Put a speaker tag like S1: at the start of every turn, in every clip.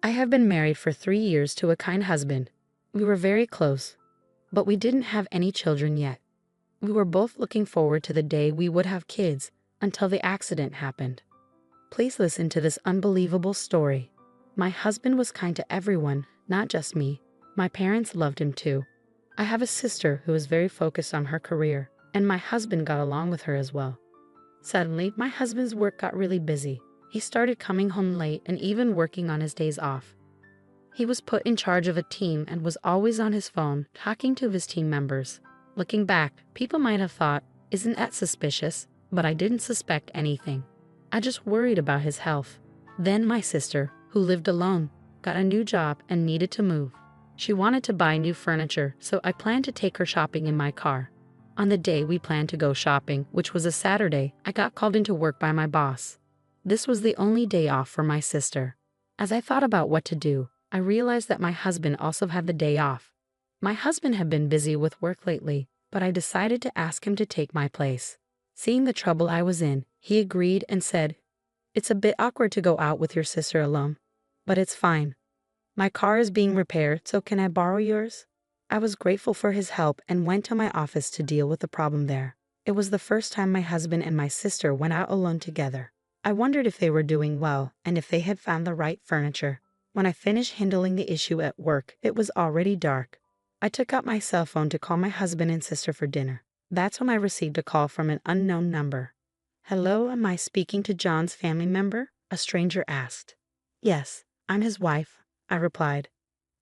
S1: I have been married for 3 years to a kind husband. We were very close, but we didn't have any children yet. We were both looking forward to the day we would have kids until the accident happened. Please listen to this unbelievable story. My husband was kind to everyone, not just me. My parents loved him too. I have a sister who is very focused on her career, and my husband got along with her as well. Suddenly, my husband's work got really busy. He started coming home late and even working on his days off. He was put in charge of a team and was always on his phone, talking to his team members. Looking back, people might have thought, isn't that suspicious? But I didn't suspect anything. I just worried about his health. Then my sister, who lived alone, got a new job and needed to move. She wanted to buy new furniture, so I planned to take her shopping in my car. On the day we planned to go shopping, which was a Saturday, I got called into work by my boss. This was the only day off for my sister. As I thought about what to do, I realized that my husband also had the day off. My husband had been busy with work lately, but I decided to ask him to take my place. Seeing the trouble I was in, he agreed and said, "It's a bit awkward to go out with your sister alone, but it's fine. My car is being repaired, so can I borrow yours?" I was grateful for his help and went to my office to deal with the problem there. It was the first time my husband and my sister went out alone together. I wondered if they were doing well and if they had found the right furniture. When I finished handling the issue at work, it was already dark. I took out my cell phone to call my husband and sister for dinner. That's when I received a call from an unknown number. "Hello, am I speaking to John's family member?" a stranger asked. "Yes, I'm his wife," I replied.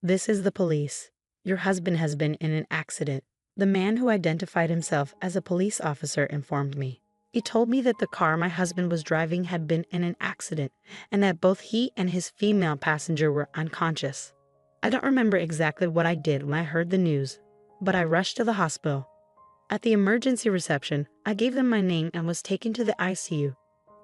S1: "This is the police. Your husband has been in an accident." The man who identified himself as a police officer informed me. He told me that the car my husband was driving had been in an accident and that both he and his female passenger were unconscious. I don't remember exactly what I did when I heard the news, but I rushed to the hospital. At the emergency reception, I gave them my name and was taken to the ICU.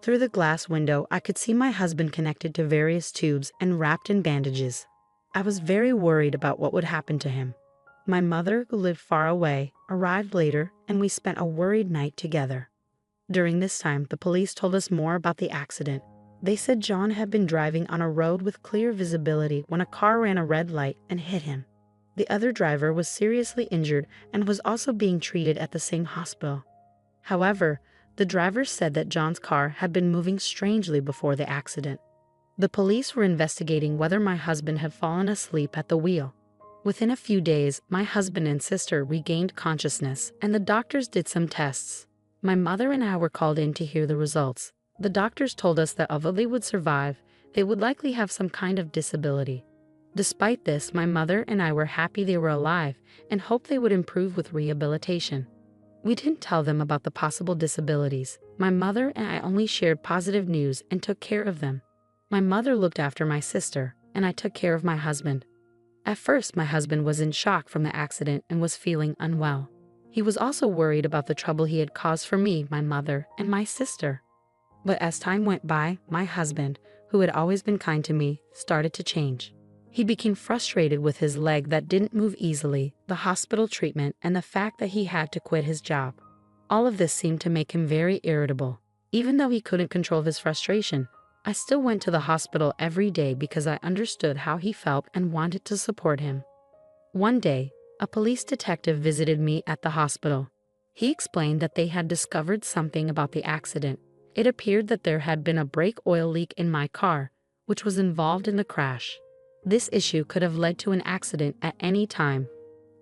S1: Through the glass window, I could see my husband connected to various tubes and wrapped in bandages. I was very worried about what would happen to him. My mother, who lived far away, arrived later, and we spent a worried night together. During this time, the police told us more about the accident. They said John had been driving on a road with clear visibility when a car ran a red light and hit him. The other driver was seriously injured and was also being treated at the same hospital. However, the driver said that John's car had been moving strangely before the accident. The police were investigating whether my husband had fallen asleep at the wheel. Within a few days, my husband and sister regained consciousness, and the doctors did some tests. My mother and I were called in to hear the results. The doctors told us that although they would survive, they would likely have some kind of disability. Despite this, my mother and I were happy they were alive and hoped they would improve with rehabilitation. We didn't tell them about the possible disabilities. My mother and I only shared positive news and took care of them. My mother looked after my sister, and I took care of my husband. At first, my husband was in shock from the accident and was feeling unwell. He was also worried about the trouble he had caused for me, my mother, and my sister. But as time went by, my husband, who had always been kind to me, started to change. He became frustrated with his leg that didn't move easily, the hospital treatment, and the fact that he had to quit his job. All of this seemed to make him very irritable. Even though he couldn't control his frustration, I still went to the hospital every day because I understood how he felt and wanted to support him. One day, a police detective visited me at the hospital. He explained that they had discovered something about the accident. It appeared that there had been a brake oil leak in my car, which was involved in the crash. This issue could have led to an accident at any time,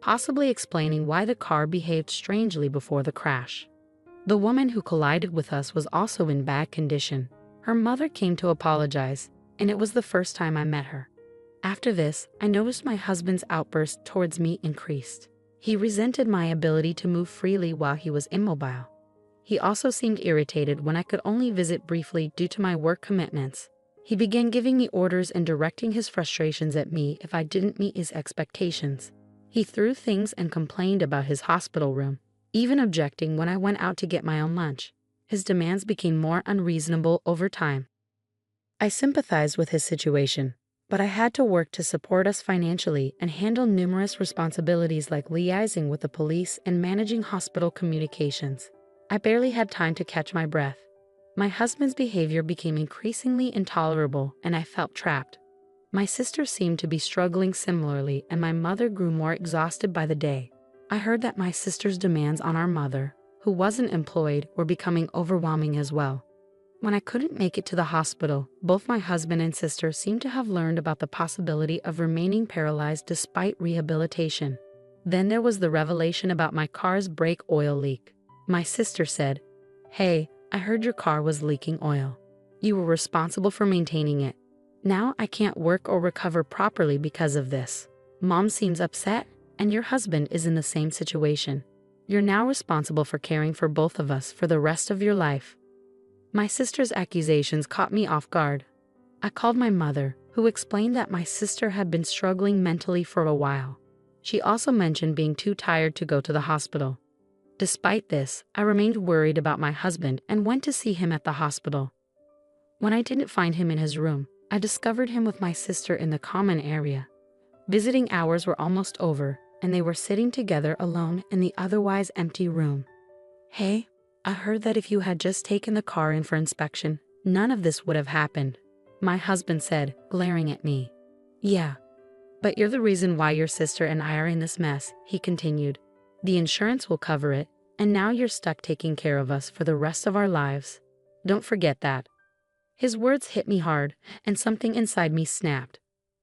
S1: possibly explaining why the car behaved strangely before the crash. The woman who collided with us was also in bad condition. Her mother came to apologize, and it was the first time I met her. After this, I noticed my husband's outburst towards me increased. He resented my ability to move freely while he was immobile. He also seemed irritated when I could only visit briefly due to my work commitments. He began giving me orders and directing his frustrations at me if I didn't meet his expectations. He threw things and complained about his hospital room, even objecting when I went out to get my own lunch. His demands became more unreasonable over time. I sympathized with his situation, but I had to work to support us financially and handle numerous responsibilities like liaising with the police and managing hospital communications. I barely had time to catch my breath. My husband's behavior became increasingly intolerable, and I felt trapped. My sister seemed to be struggling similarly, and my mother grew more exhausted by the day. I heard that my sister's demands on our mother, who wasn't employed, were becoming overwhelming as well. When I couldn't make it to the hospital, both my husband and sister seemed to have learned about the possibility of remaining paralyzed despite rehabilitation. Then there was the revelation about my car's brake oil leak. My sister said, "Hey, I heard your car was leaking oil. You were responsible for maintaining it. Now I can't work or recover properly because of this. Mom seems upset, and your husband is in the same situation. You're now responsible for caring for both of us for the rest of your life." My sister's accusations caught me off guard. I called my mother, who explained that my sister had been struggling mentally for a while. She also mentioned being too tired to go to the hospital. Despite this, I remained worried about my husband and went to see him at the hospital. When I didn't find him in his room, I discovered him with my sister in the common area. Visiting hours were almost over, and they were sitting together alone in the otherwise empty room. "Hey, I heard that if you had just taken the car in for inspection, none of this would have happened," my husband said, glaring at me. "Yeah, but you're the reason why your sister and I are in this mess," he continued. "The insurance will cover it, and now you're stuck taking care of us for the rest of our lives. Don't forget that." His words hit me hard, and something inside me snapped.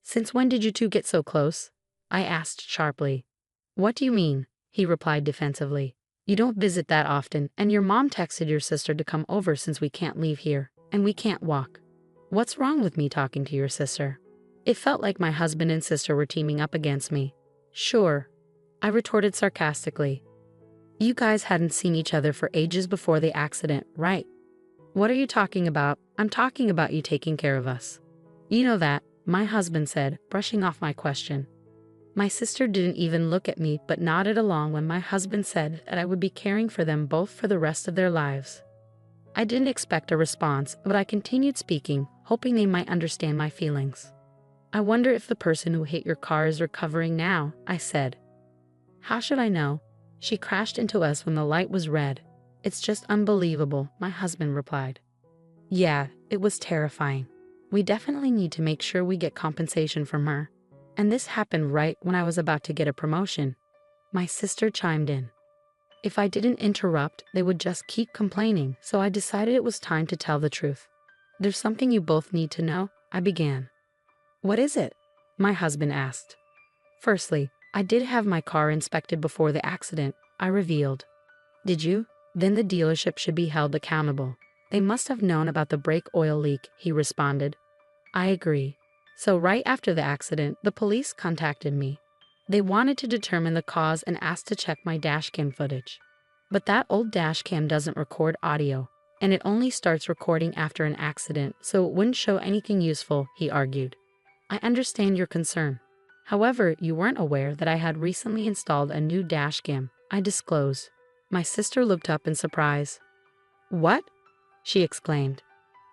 S1: "Since when did you two get so close?" I asked sharply. "What do you mean?" he replied defensively. "You don't visit that often, and your mom texted your sister to come over since we can't leave here, and we can't walk. What's wrong with me talking to your sister?" It felt like my husband and sister were teaming up against me. "Sure," I retorted sarcastically. "You guys hadn't seen each other for ages before the accident, right?" "What are you talking about?" "I'm talking about you taking care of us." "You know that," my husband said, brushing off my question. My sister didn't even look at me but nodded along when my husband said that I would be caring for them both for the rest of their lives. I didn't expect a response, but I continued speaking, hoping they might understand my feelings. "I wonder if the person who hit your car is recovering now," I said. "How should I know? She crashed into us when the light was red. It's just unbelievable," my husband replied. "Yeah, it was terrifying. We definitely need to make sure we get compensation from her. And this happened right when I was about to get a promotion," my sister chimed in. If I didn't interrupt, they would just keep complaining, so I decided it was time to tell the truth. "There's something you both need to know," I began. "What is it?" my husband asked. "Firstly, I did have my car inspected before the accident," I revealed. "Did you? Then the dealership should be held accountable. They must have known about the brake oil leak," he responded. "I agree. So right after the accident, the police contacted me. They wanted to determine the cause and asked to check my dashcam footage. But that old dashcam doesn't record audio, and it only starts recording after an accident, so it wouldn't show anything useful," he argued. "I understand your concern. However, you weren't aware that I had recently installed a new dashcam," I disclosed. My sister looked up in surprise. "What?" she exclaimed.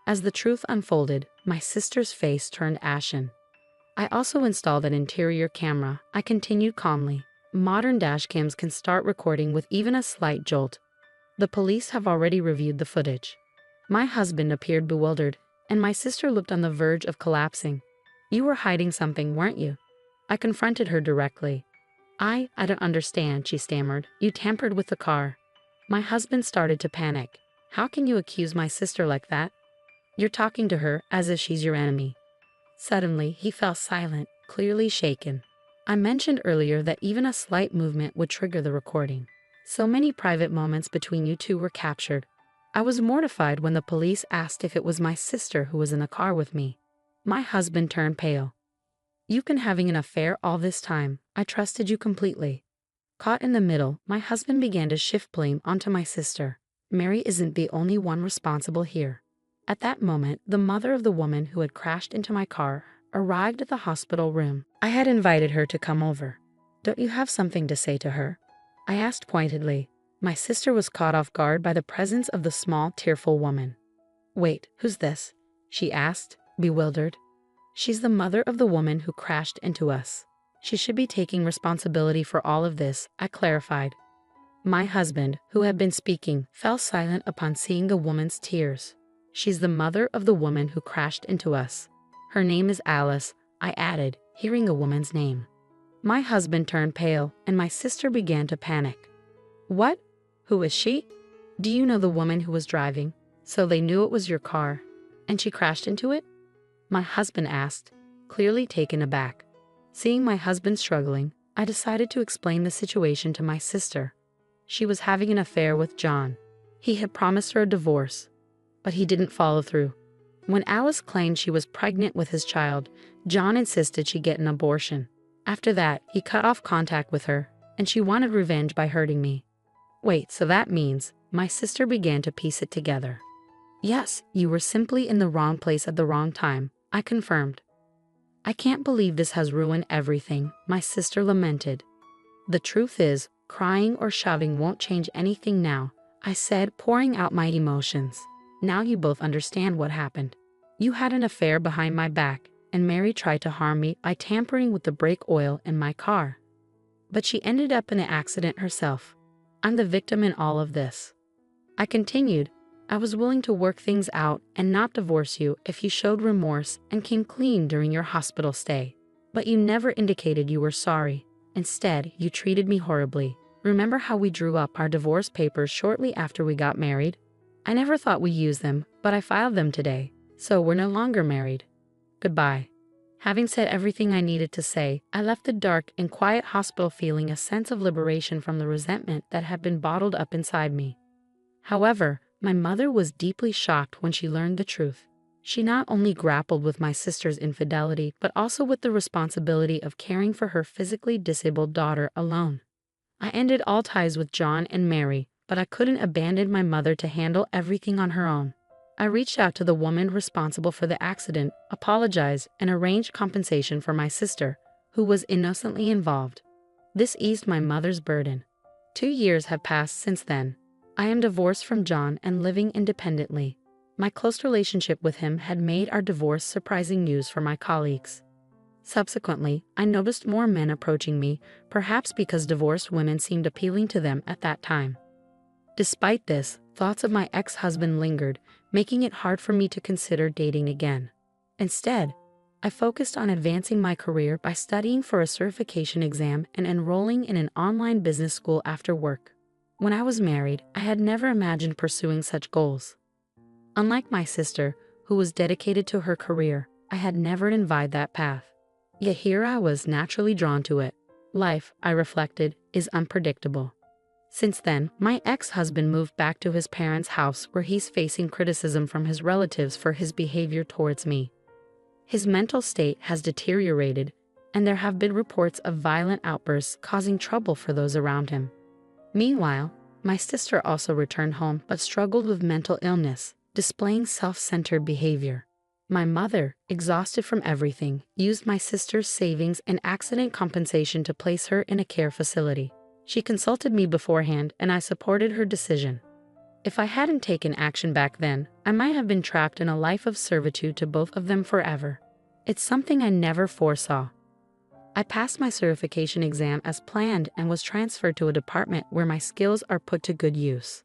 S1: As the truth unfolded, my sister's face turned ashen. "I also installed an interior camera," I continued calmly. "Modern dashcams can start recording with even a slight jolt. The police have already reviewed the footage." My husband appeared bewildered, and my sister looked on the verge of collapsing. "You were hiding something, weren't you?" I confronted her directly. I don't understand," she stammered. "You tampered with the car." My husband started to panic. "How can you accuse my sister like that? You're talking to her as if she's your enemy." Suddenly, he fell silent, clearly shaken. I mentioned earlier that even a slight movement would trigger the recording. So many private moments between you two were captured. I was mortified when the police asked if it was my sister who was in the car with me. My husband turned pale. "You've been having an affair all this time. I trusted you completely." Caught in the middle, my husband began to shift blame onto my sister. "Mary isn't the only one responsible here." At that moment, the mother of the woman who had crashed into my car arrived at the hospital room. I had invited her to come over. "Don't you have something to say to her?" I asked pointedly. My sister was caught off guard by the presence of the small, tearful woman. "Wait, who's this?" she asked, bewildered. "She's the mother of the woman who crashed into us. She should be taking responsibility for all of this," I clarified. My husband, who had been speaking, fell silent upon seeing the woman's tears. "She's the mother of the woman who crashed into us. Her name is Alice," I added, hearing a woman's name. My husband turned pale, and my sister began to panic. What? Who is she? Do you know the woman who was driving? So they knew it was your car, and she crashed into it? My husband asked, clearly taken aback. Seeing my husband struggling, I decided to explain the situation to my sister. She was having an affair with John. He had promised her a divorce, but he didn't follow through. When Alice claimed she was pregnant with his child, John insisted she get an abortion. After that, he cut off contact with her, and she wanted revenge by hurting me. Wait, so that means my sister began to piece it together. Yes, you were simply in the wrong place at the wrong time, I confirmed. I can't believe this has ruined everything, my sister lamented. The truth is, crying or shouting won't change anything now, I said, pouring out my emotions. Now you both understand what happened. You had an affair behind my back, and Mary tried to harm me by tampering with the brake oil in my car. But she ended up in an accident herself. I'm the victim in all of this. I continued, I was willing to work things out and not divorce you if you showed remorse and came clean during your hospital stay. But you never indicated you were sorry. Instead, you treated me horribly. Remember how we drew up our divorce papers shortly after we got married? I never thought we'd use them, but I filed them today, so we're no longer married. Goodbye. Having said everything I needed to say, I left the dark and quiet hospital feeling a sense of liberation from the resentment that had been bottled up inside me. However, my mother was deeply shocked when she learned the truth. She not only grappled with my sister's infidelity, but also with the responsibility of caring for her physically disabled daughter alone. I ended all ties with John and Mary, but I couldn't abandon my mother to handle everything on her own. I reached out to the woman responsible for the accident, apologized, and arranged compensation for my sister, who was innocently involved. This eased my mother's burden. 2 years have passed since then. I am divorced from John and living independently. My close relationship with him had made our divorce surprising news for my colleagues. Subsequently, I noticed more men approaching me, perhaps because divorced women seemed appealing to them at that time. Despite this, thoughts of my ex-husband lingered, making it hard for me to consider dating again. Instead, I focused on advancing my career by studying for a certification exam and enrolling in an online business school after work. When I was married, I had never imagined pursuing such goals. Unlike my sister, who was dedicated to her career, I had never envied that path. Yet here I was naturally drawn to it. Life, I reflected, is unpredictable. Since then, my ex-husband moved back to his parents' house where he's facing criticism from his relatives for his behavior towards me. His mental state has deteriorated, and there have been reports of violent outbursts causing trouble for those around him. Meanwhile, my sister also returned home but struggled with mental illness, displaying self-centered behavior. My mother, exhausted from everything, used my sister's savings and accident compensation to place her in a care facility. She consulted me beforehand, and I supported her decision. If I hadn't taken action back then, I might have been trapped in a life of servitude to both of them forever. It's something I never foresaw. I passed my certification exam as planned and was transferred to a department where my skills are put to good use.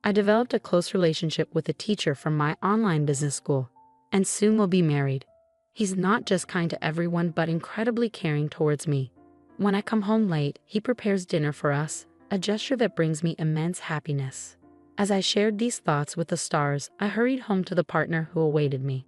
S1: I developed a close relationship with a teacher from my online business school, and soon will be married. He's not just kind to everyone but incredibly caring towards me. When I come home late, he prepares dinner for us, a gesture that brings me immense happiness. As I shared these thoughts with the stars, I hurried home to the partner who awaited me.